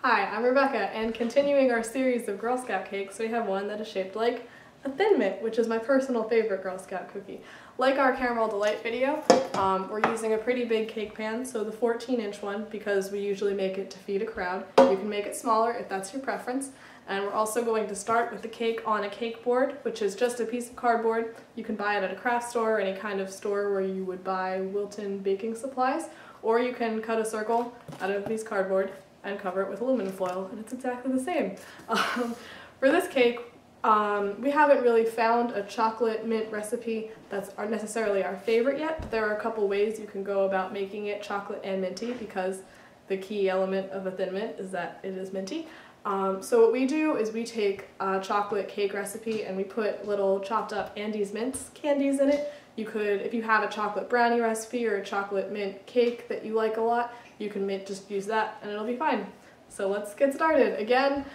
Hi, I'm Rebecca, and continuing our series of Girl Scout cakes, we have one that is shaped like a Thin Mint, which is my personal favorite Girl Scout cookie. Like our Caramel Delight video, we're using a pretty big cake pan, so the 14-inch one, because we usually make it to feed a crowd. You can make it smaller if that's your preference. And we're also going to start with the cake on a cake board, which is just a piece of cardboard. You can buy it at a craft store or any kind of store where you would buy Wilton baking supplies, or you can cut a circle out of a piece of cardboard and cover it with aluminum foil, and it's exactly the same. For this cake, we haven't really found a chocolate mint recipe that's necessarily our favorite yet, but there are a couple ways you can go about making it chocolate and minty, because the key element of a Thin Mint is that it is minty. So what we do is we take a chocolate cake recipe and we put little chopped up Andes Mints candies in it. You could, if you have a chocolate brownie recipe or a chocolate mint cake that you like a lot, you can just use that and it'll be fine. So let's get started. Again,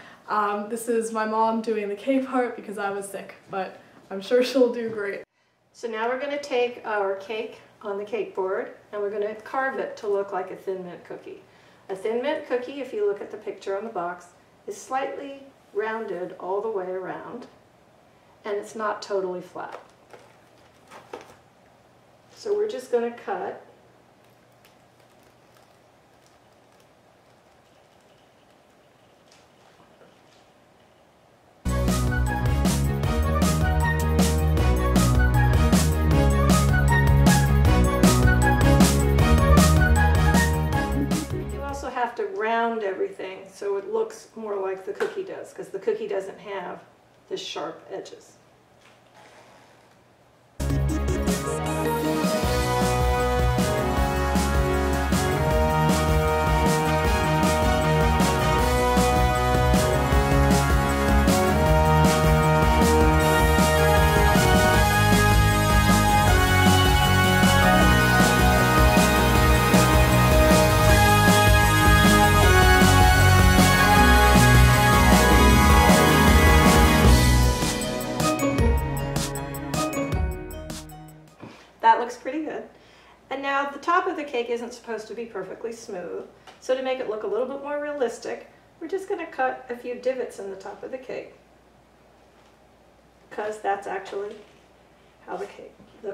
this is my mom doing the cake part because I was sick, but I'm sure she'll do great. So now we're going to take our cake on the cake board and we're going to carve it to look like a Thin Mint cookie. A Thin Mint cookie, if you look at the picture on the box, is slightly rounded all the way around, and it's not totally flat. So we're just going to cut to round everything so it looks more like the cookie does, because the cookie doesn't have the sharp edges. That looks pretty good. And now the top of the cake isn't supposed to be perfectly smooth, so to make it look a little bit more realistic, we're just going to cut a few divots in the top of the cake, because that's actually how the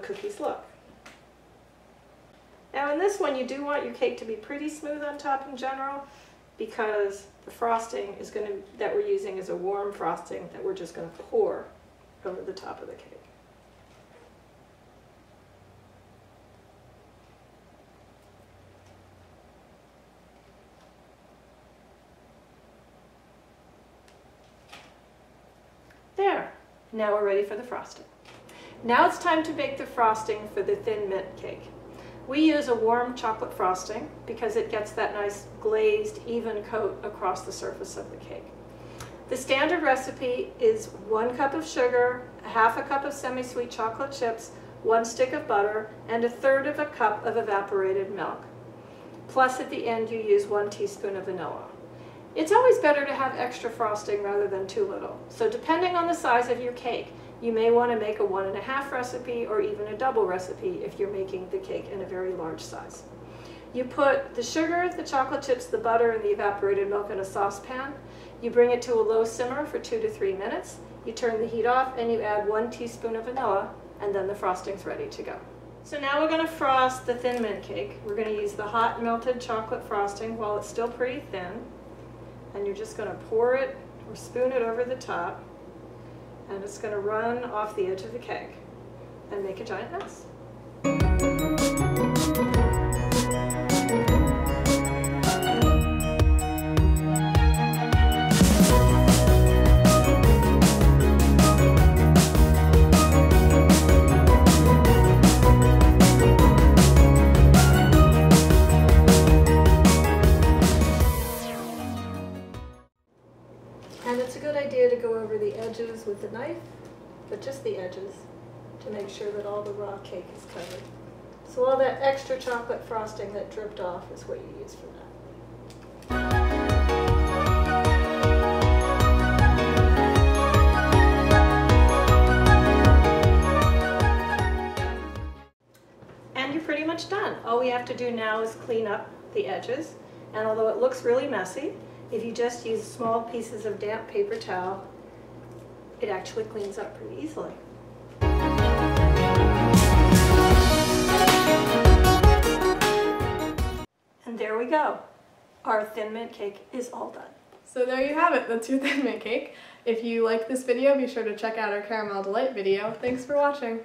cookies look. Now in this one, you do want your cake to be pretty smooth on top in general, because the frosting that we're using is a warm frosting that we're just going to pour over the top of the cake. There, now we're ready for the frosting. Now it's time to bake the frosting for the Thin Mint cake. We use a warm chocolate frosting because it gets that nice glazed, even coat across the surface of the cake. The standard recipe is 1 cup of sugar, ½ a cup of semi-sweet chocolate chips, 1 stick of butter, and 1/3 of a cup of evaporated milk. Plus at the end you use 1 teaspoon of vanilla. It's always better to have extra frosting rather than too little. So depending on the size of your cake, you may want to make a 1½ recipe or even a double recipe if you're making the cake in a very large size. You put the sugar, the chocolate chips, the butter, and the evaporated milk in a saucepan. You bring it to a low simmer for 2 to 3 minutes. You turn the heat off and you add 1 teaspoon of vanilla, and then the frosting's ready to go. So now we're going to frost the Thin Mint cake. We're going to use the hot melted chocolate frosting while it's still pretty thin. And you're just going to pour it or spoon it over the top, and it's going to run off the edge of the cake and make a giant mess. And it's a good idea to go over the edges with the knife, but just the edges, to make sure that all the raw cake is covered. So all that extra chocolate frosting that dripped off is what you use for that. And you're pretty much done. All we have to do now is clean up the edges, and although it looks really messy, If you just use small pieces of damp paper towel, it actually cleans up pretty easily. And there we go. Our Thin Mint cake is all done. So there you have it, that's your Thin Mint cake. If you like this video, be sure to check out our Caramel Delight video. Thanks for watching.